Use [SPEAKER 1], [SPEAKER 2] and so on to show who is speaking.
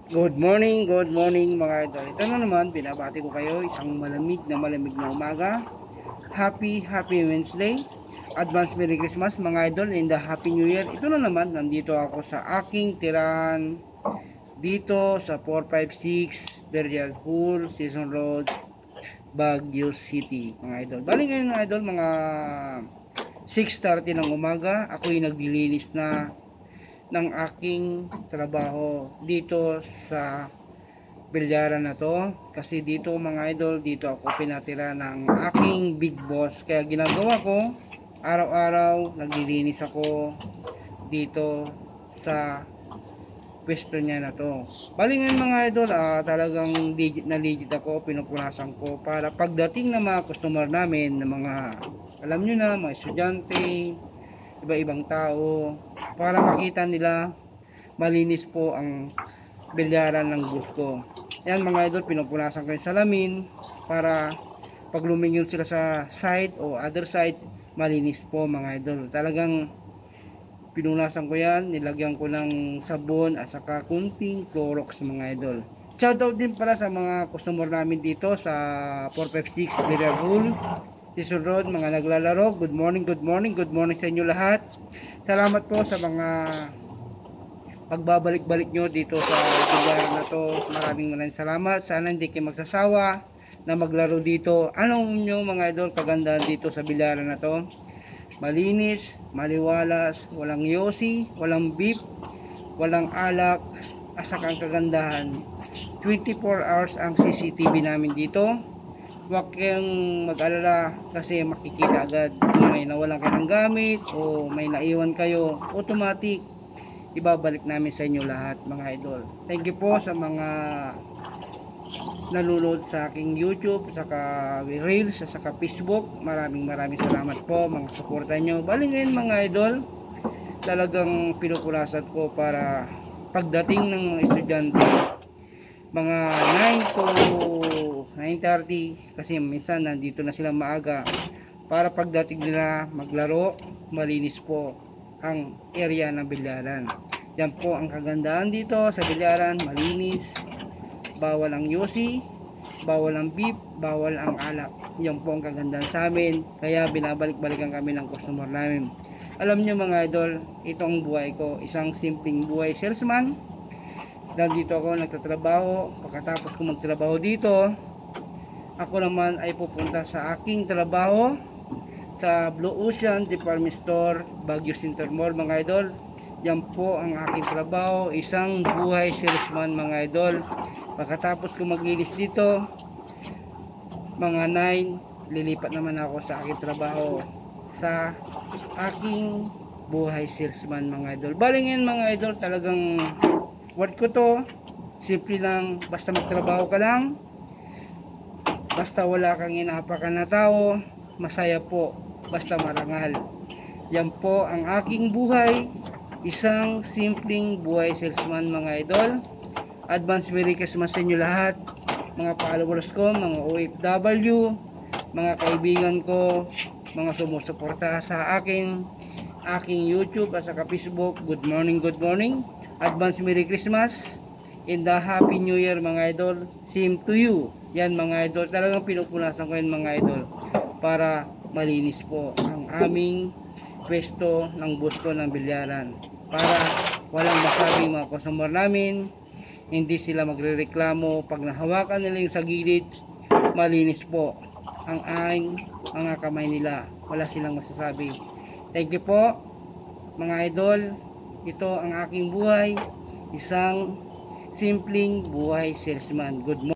[SPEAKER 1] Good morning mga idol. Ito na naman, binabati ko kayo isang malamig na umaga. Happy Wednesday. Advance Merry Christmas mga idol and the Happy New Year. Ito na naman, nandito ako sa aking tirahan dito sa 456 Burial Pool, Season Roads, Baguio City mga idol. Bali ngayon mga idol, mga 6:30 ng umaga, ako'y naglilinis na ng aking trabaho dito sa bilyaran na to, kasi dito mga idol, dito ako pinatira ng aking big boss. Kaya ginagawa ko, araw-araw naglilinis ako dito sa pwesto niya na to. Bali ngayon mga idol, talagang legit ako, pinupunasan ko para pagdating ng mga customer namin, ng mga, alam nyo na, mga estudyante, iba-ibang tao, para makita nila malinis po ang bilyaran ng gusto. Yan mga idol, pinupunasan ko yung salamin para pag lumingon sila sa side o other side, malinis po mga idol. Talagang pinunasan ko yan, nilagyan ko ng sabon at saka kunting Clorox mga idol. Shoutout din pala sa mga customer namin dito sa 456 Burial Season Road, mga naglalaro. Good morning sa inyo lahat. Salamat po sa mga pagbabalik-balik nyo dito sa lugar na to. Maraming salamat. Sana hindi kayo magsasawa na maglaro dito. Anong nyo mga idol kagandahan dito sa bilyaran na to? Malinis, maliwalas, walang yosi, walang beep, walang alak, asaka ang kagandahan. 24 hours ang CCTV namin dito. Huwag kayong mag-alala kasi makikita agad kung may nawalan kayo ng gamit o may naiwan kayo, automatic ibabalik namin sa inyo lahat mga idol. Thank you po sa mga nanonood sa aking YouTube, saka Reels, saka Facebook. Maraming salamat po mga suporta nyo. Bali ngayon mga idol, talagang pinupunasan ko para pagdating ng mga estudyante, mga 9 to 9:30, kasi minsan nandito na sila maaga, para pagdating nila maglaro, malinis po ang area ng bilyaran. Yan po ang kagandahan dito sa bilyaran, malinis, bawal ang yosi, bawal ang beep, bawal ang alak. Yan po ang kagandahan sa amin, kaya binabalik-balikan kami ng customer namin. Alam nyo mga idol, itong buhay ko, isang simpleng buhay salesman. Dito ako nagtatrabaho. Pagkatapos ko magtrabaho dito, ako naman ay pupunta sa aking trabaho sa Blue Ocean Department Store, Baguio Center Mall mga idol. Yan po ang aking trabaho, isang buhay salesman mga idol. Pagkatapos ko maglinis dito, mga 9, lilipat naman ako sa aking trabaho sa aking buhay salesman mga idol. Bali ngayon mga idol, talagang word ko to, simple lang, basta magtrabaho ka lang, basta wala kang inahapakan na tao, masaya po, basta marangal. Yan po ang aking buhay, isang simpleng buhay salesman mga idol. Advance Merry Christmas sa inyo lahat, mga followers ko, mga OFW, mga kaibigan ko, mga sumusuporta sa akin, aking YouTube at saka Facebook. Good morning. Advance Merry Christmas and the Happy New Year mga idol. Same to you. Yan mga idol, talagang pinupunasan ko yan mga idol para malinis po ang aming pwesto ng busko ng bilyaran, para walang masabi mga customer namin, hindi sila magrereklamo pag nahawakan nila yung sa gilid, malinis po ang mga kamay nila, wala silang masasabi. Thank you po mga idol. Ito ang aking buhay, isang simpleng buhay salesman. Good morning.